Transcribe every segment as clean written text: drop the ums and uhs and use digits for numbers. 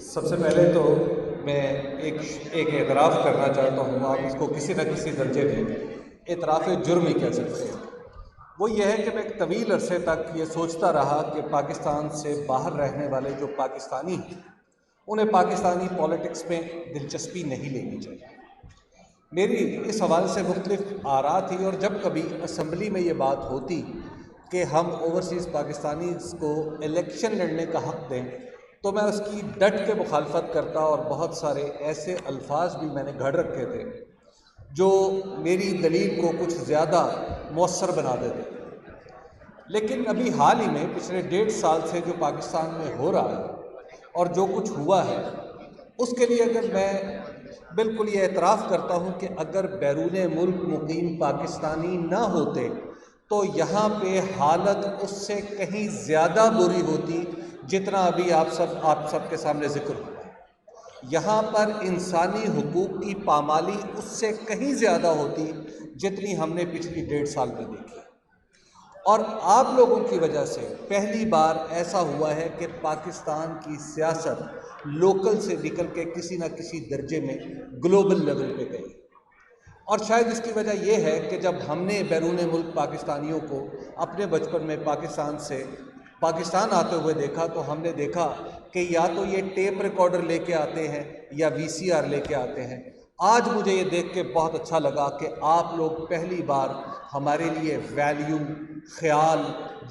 سب سے پہلے تو میں ایک اعتراف کرنا چاہتا ہوں، آپ اس کو کسی نہ کسی درجے میں اعتراف جرم ہی کہہ سکتے ہیں۔ وہ یہ ہے کہ میں ایک طویل عرصے تک یہ سوچتا رہا کہ پاکستان سے باہر رہنے والے جو پاکستانی ہیں انہیں پاکستانی پالیٹکس میں دلچسپی نہیں لینی چاہیے۔ میری اس حوالے سے مختلف آراء تھی، اور جب کبھی اسمبلی میں یہ بات ہوتی کہ ہم اوورسیز پاکستانیز کو الیکشن لڑنے کا حق دیں تو میں اس کی ڈٹ کے مخالفت کرتا، اور بہت سارے ایسے الفاظ بھی میں نے گھڑ رکھے تھے جو میری دلیل کو کچھ زیادہ مؤثر بنا دیتے۔ لیکن ابھی حال ہی میں پچھلے 1.5 سال سے جو پاکستان میں ہو رہا ہے اور جو کچھ ہوا ہے، اس کے لیے اگر میں بالکل یہ اعتراف کرتا ہوں کہ اگر بیرون ملک مقیم پاکستانی نہ ہوتے تو یہاں پہ حالت اس سے کہیں زیادہ بری ہوتی جتنا ابھی آپ سب کے سامنے ذکر ہوا ہے۔ یہاں پر انسانی حقوق کی پامالی اس سے کہیں زیادہ ہوتی جتنی ہم نے پچھلی 1.5 سال میں دیکھی، اور آپ لوگوں کی وجہ سے پہلی بار ایسا ہوا ہے کہ پاکستان کی سیاست لوکل سے نکل کے کسی نہ کسی درجے میں گلوبل لیول پہ گئی، اور شاید اس کی وجہ یہ ہے کہ جب ہم نے بیرون ملک پاکستانیوں کو اپنے بچپن میں پاکستان سے پاکستان آتے ہوئے دیکھا تو ہم نے دیکھا کہ یا تو یہ ٹیپ ریکارڈر لے کے آتے ہیں یا VCR لے کے آتے ہیں۔ آج مجھے یہ دیکھ کے بہت اچھا لگا کہ آپ لوگ پہلی بار ہمارے لیے ویلیو، خیال،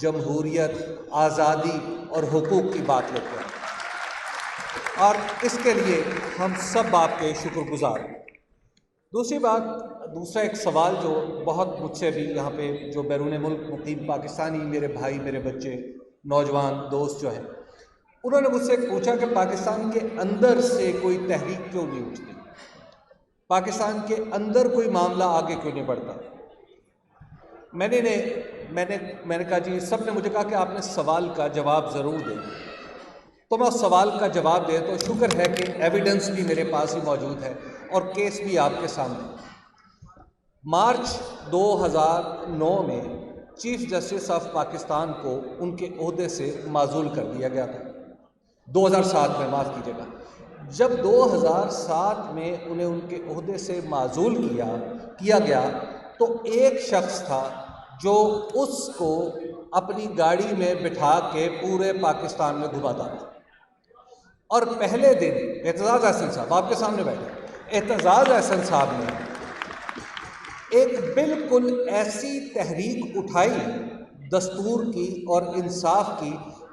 جمہوریت، آزادی اور حقوق کی بات لیتے ہیں، اور اس کے لیے ہم سب آپ کے شکر گزار ہیں۔ دوسرا ایک سوال جو بہت مجھ سے بھی یہاں پہ جو بیرون ملک مقیم پاکستانی میرے بھائی، میرے بچے، نوجوان دوست جو ہیں، انہوں نے مجھ سے پوچھا کہ پاکستان کے اندر سے کوئی تحریک کیوں نہیں اٹھتی، پاکستان کے اندر کوئی معاملہ آگے کیوں نہیں بڑھتا۔ میں نے کہا جی، سب نے مجھے کہا کہ آپ نے سوال کا جواب ضرور دیں، تو میں اس سوال کا جواب دے تو شکر ہے کہ ایویڈنس بھی میرے پاس ہی موجود ہے اور کیس بھی آپ کے سامنے۔ مارچ 2009 میں چیف جسٹس آف پاکستان کو ان کے عہدے سے معزول کر دیا گیا تھا، 2007 میں، معاف کیجیے گا۔ جب 2007 میں انہیں ان کے عہدے سے معزول کیا گیا تو ایک شخص تھا جو اس کو اپنی گاڑی میں بٹھا کے پورے پاکستان میں گھماتا تھا، اور پہلے دن اعتزاز احسن صاحب آپ کے سامنے بیٹھے، اعتزاز احسن صاحب نے ایک بالکل ایسی تحریک اٹھائی دستور کی اور انصاف کی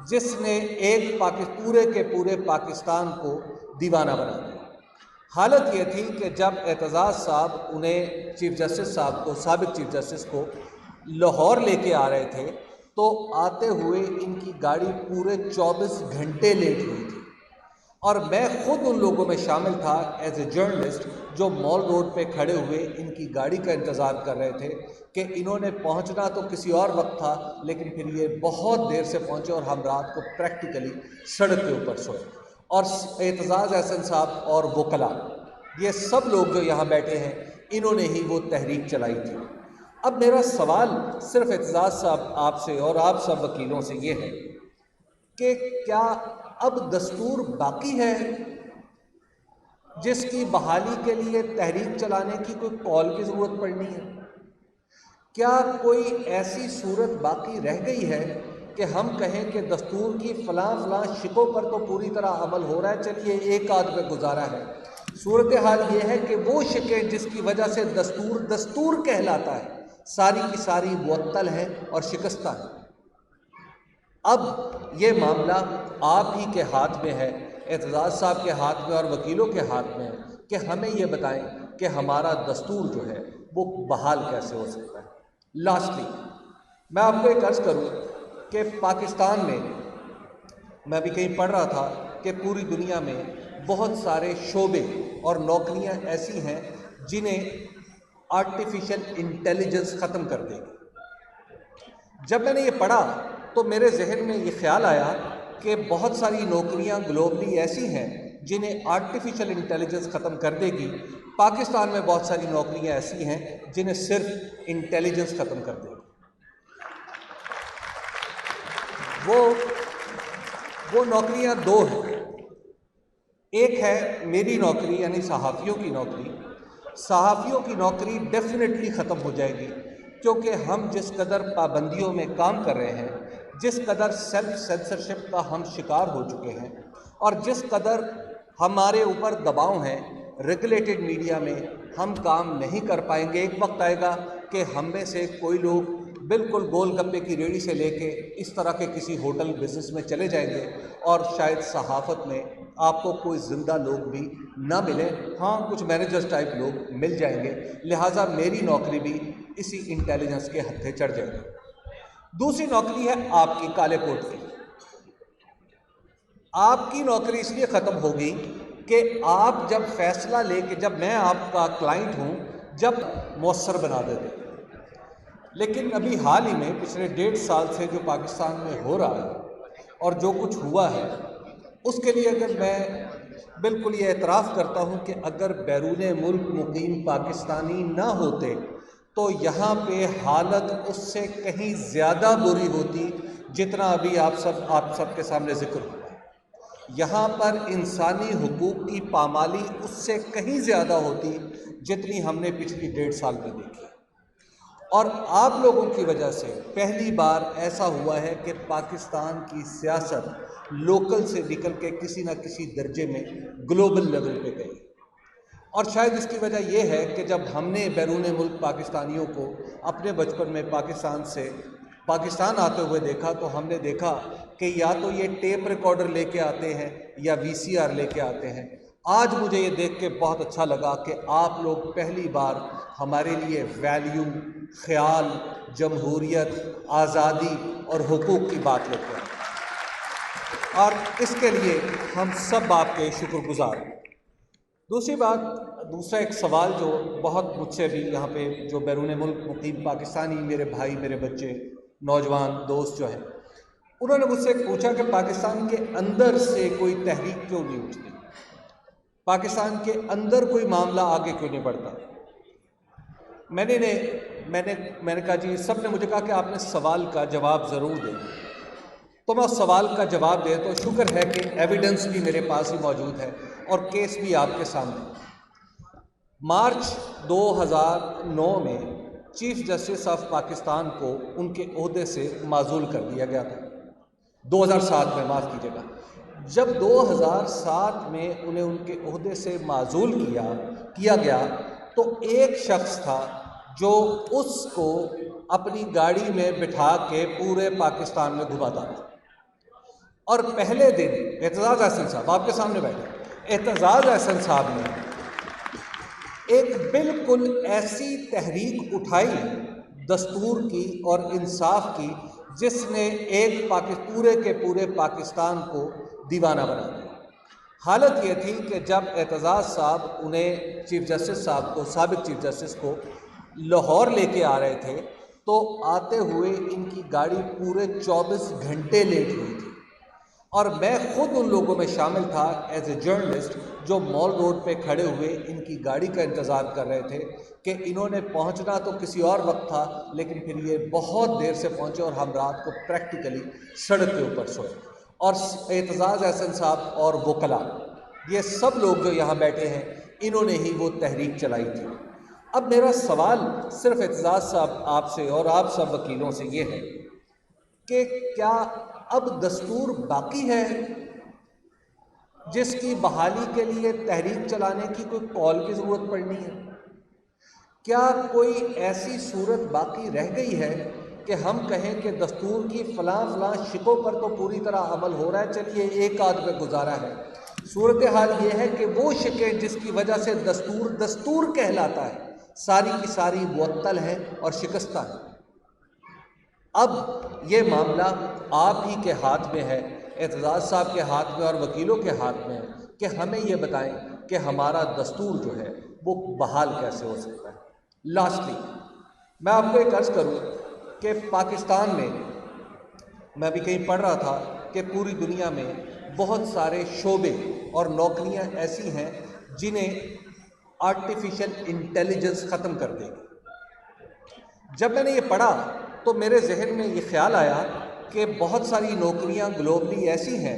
جس نے پورے کے پورے پاکستان کو دیوانہ بنا دیا۔ حالت یہ تھی کہ جب اعتزاز صاحب انہیں چیف جسٹس صاحب کو، سابق چیف جسٹس کو لاہور لے کے آ رہے تھے تو آتے ہوئے ان کی گاڑی پورے 24 گھنٹے لیٹ ہوئی تھی، اور میں خود ان لوگوں میں شامل تھا ایز اے جرنلسٹ جو مال روڈ پہ کھڑے ہوئے ان کی گاڑی کا انتظار کر رہے تھے کہ انہوں نے پہنچنا تو کسی اور وقت تھا، لیکن پھر یہ بہت دیر سے پہنچے اور ہم رات کو پریکٹیکلی سڑک کے اوپر سوئے، اور اعتزاز احسن صاحب اور وکلاء، یہ سب لوگ جو یہاں بیٹھے ہیں، انہوں نے ہی وہ تحریک چلائی تھی۔ اب میرا سوال صرف اعتزاز صاحب آپ سے اور آپ سب وکیلوں سے یہ ہے کہ کیا اب دستور باقی ہے جس کی بحالی کے لیے تحریک چلانے کی کوئی کال کی ضرورت پڑنی ہے؟ کیا کوئی ایسی صورت باقی رہ گئی ہے کہ ہم کہیں کہ دستور کی فلاں شقوں پر تو پوری طرح عمل ہو رہا ہے، چلیے ایک آدھ پہ گزارا ہے؟ صورتحال یہ ہے کہ وہ شقیں جس کی وجہ سے دستور کہلاتا ہے ساری کی ساری معطل ہیں اور شکستہ ہیں۔ اب یہ معاملہ آپ ہی کے ہاتھ میں ہے، اعتزاز صاحب کے ہاتھ میں اور وکیلوں کے ہاتھ میں ہے کہ ہمیں یہ بتائیں کہ ہمارا دستور جو ہے وہ بحال کیسے ہو سکتا ہے۔ لاسٹلی میں آپ کو ایک عرض کروں کہ پاکستان میں ابھی کہیں پڑھ رہا تھا کہ پوری دنیا میں بہت سارے شعبے اور نوکریاں ایسی ہیں جنہیں آرٹیفیشل انٹیلیجنس ختم کر دے گی۔ جب میں نے یہ پڑھا تو میرے ذہن میں یہ خیال آیا کہ بہت ساری نوکریاں گلوبلی ایسی ہیں جنہیں آرٹیفیشل انٹیلیجنس ختم کر دے گی، پاکستان میں بہت ساری نوکریاں ایسی ہیں جنہیں صرف انٹیلیجنس ختم کر دے گی۔ وہ نوکریاں دو ہیں۔ ایک ہے میری نوکری یعنی صحافیوں کی نوکری. صحافیوں کی نوکری ڈیفینیٹلی ختم ہو جائے گی، کیونکہ ہم جس قدر پابندیوں میں کام کر رہے ہیں، جس قدر سیلف سینسرشپ کا ہم شکار ہو چکے ہیں، اور جس قدر ہمارے اوپر دباؤ ہیں ریگولیٹڈ میڈیا میں، ہم کام نہیں کر پائیں گے. ایک وقت آئے گا کہ ہم میں سے کوئی لوگ بالکل گول گپے کی ریڑھی سے لے کے اس طرح کے کسی ہوٹل بزنس میں چلے جائیں گے، اور شاید صحافت میں آپ کو کوئی زندہ لوگ بھی نہ ملیں. ہاں، کچھ مینیجرز ٹائپ لوگ مل جائیں گے. لہٰذا میری نوکری بھی اسی انٹیلیجنس کے ہتھے چڑھ جائے گی. دوسری نوکری ہے آپ کی، کالے کوٹ کی. آپ کی نوکری اس لیے ختم ہوگی کہ آپ جب فیصلہ لے کے، جب میں آپ کا کلائنٹ ہوں، جب مؤثر بنا دیتے. لیکن ابھی حال ہی میں پچھلے 1.5 سال سے جو پاکستان میں ہو رہا ہے اور جو کچھ ہوا ہے، اس کے لیے اگر میں بالکل یہ اعتراف کرتا ہوں کہ اگر بیرون ملک مقیم پاکستانی نہ ہوتے تو یہاں پہ حالت اس سے کہیں زیادہ بری ہوتی جتنا ابھی آپ سب کے سامنے ذکر ہوا. یہاں پر انسانی حقوق کی پامالی اس سے کہیں زیادہ ہوتی جتنی ہم نے پچھلی 1.5 سال میں دیکھی. اور آپ لوگوں کی وجہ سے پہلی بار ایسا ہوا ہے کہ پاکستان کی سیاست لوکل سے نکل کے کسی نہ کسی درجے میں گلوبل لیول پہ گئی. اور شاید اس کی وجہ یہ ہے کہ جب ہم نے بیرون ملک پاکستانیوں کو اپنے بچپن میں پاکستان آتے ہوئے دیکھا، تو ہم نے دیکھا کہ یا تو یہ ٹیپ ریکارڈر لے کے آتے ہیں یا VCR لے کے آتے ہیں. آج مجھے یہ دیکھ کے بہت اچھا لگا کہ آپ لوگ پہلی بار ہمارے لیے ویلیو، خیال، جمہوریت، آزادی اور حقوق کی بات لیتے ہیں، اور اس کے لیے ہم سب آپ کے شکر گزار ہیں. دوسرا ایک سوال جو بہت مجھ سے بھی یہاں پہ جو بیرون ملک مقیم پاکستانی میرے بھائی، میرے بچے، نوجوان دوست جو ہیں، انہوں نے مجھ سے پوچھا کہ پاکستان کے اندر سے کوئی تحریک کیوں نہیں اٹھتی، پاکستان کے اندر کوئی معاملہ آگے کیوں نہیں بڑھتا. میں نے کہا جی، سب نے مجھے کہا کہ آپ نے سوال کا جواب ضرور دیں. تو میں اس سوال کا جواب دے تو شکر ہے کہ ایویڈنس بھی میرے پاس ہی موجود ہے اور کیس بھی آپ کے سامنے. مارچ 2009 میں چیف جسٹس آف پاکستان کو ان کے عہدے سے معزول کر دیا گیا تھا. 2007 میں، معاف کیجیے گا. جب 2007 میں انہیں ان کے عہدے سے معزول کیا گیا تو ایک شخص تھا جو اس کو اپنی گاڑی میں بٹھا کے پورے پاکستان میں گھماتا تھا. اور پہلے دن اعتزاز احسن صاحب آپ کے سامنے بیٹھے، اعتزاز احسن صاحب نے ایک بالکل ایسی تحریک اٹھائی دستور کی اور انصاف کی جس نے پورے کے پورے پاکستان کو دیوانہ بنا دیا. حالت یہ تھی کہ جب اعتزاز صاحب انہیں چیف جسٹس صاحب کو، سابق چیف جسٹس کو لاہور لے کے آ رہے تھے، تو آتے ہوئے ان کی گاڑی پورے 24 گھنٹے لیٹ ہوئی تھی. اور میں خود ان لوگوں میں شامل تھا ایز اے جرنلسٹ، جو مال روڈ پہ کھڑے ہوئے ان کی گاڑی کا انتظار کر رہے تھے کہ انہوں نے پہنچنا تو کسی اور وقت تھا، لیکن پھر یہ بہت دیر سے پہنچے اور ہم رات کو پریکٹیکلی سڑک کے اوپر سوئے. اور اعتزاز احسن صاحب اور وکلاء، یہ سب لوگ جو یہاں بیٹھے ہیں، انہوں نے ہی وہ تحریک چلائی تھی. اب میرا سوال صرف اعتزاز صاحب آپ سے اور آپ سب وکیلوں سے یہ ہے کہ کیا اب دستور باقی ہے جس کی بحالی کے لیے تحریک چلانے کی کوئی کال کی ضرورت پڑنی ہے؟ کیا کوئی ایسی صورت باقی رہ گئی ہے کہ ہم کہیں کہ دستور کی فلاں شقوں پر تو پوری طرح عمل ہو رہا ہے، چلیے ایک آدھ پہ گزارا ہے. صورتحال یہ ہے کہ وہ شقیں جس کی وجہ سے دستور کہلاتا ہے، ساری کی ساری معطل ہیں اور شکستہ ہیں. اب یہ معاملہ آپ ہی کے ہاتھ میں ہے، اعتزاز صاحب کے ہاتھ میں اور وکیلوں کے ہاتھ میں ہے کہ ہمیں یہ بتائیں کہ ہمارا دستور جو ہے وہ بحال کیسے ہو سکتا ہے. لاسٹلی میں آپ کو ایک عرض کروں کہ پاکستان میں ابھی کہیں پڑھ رہا تھا کہ پوری دنیا میں بہت سارے شعبے اور نوکریاں ایسی ہیں جنہیں آرٹیفیشل انٹیلیجنس ختم کر دے گی. جب میں نے یہ پڑھا تو میرے ذہن میں یہ خیال آیا کہ بہت ساری نوکریاں گلوبلی ایسی ہیں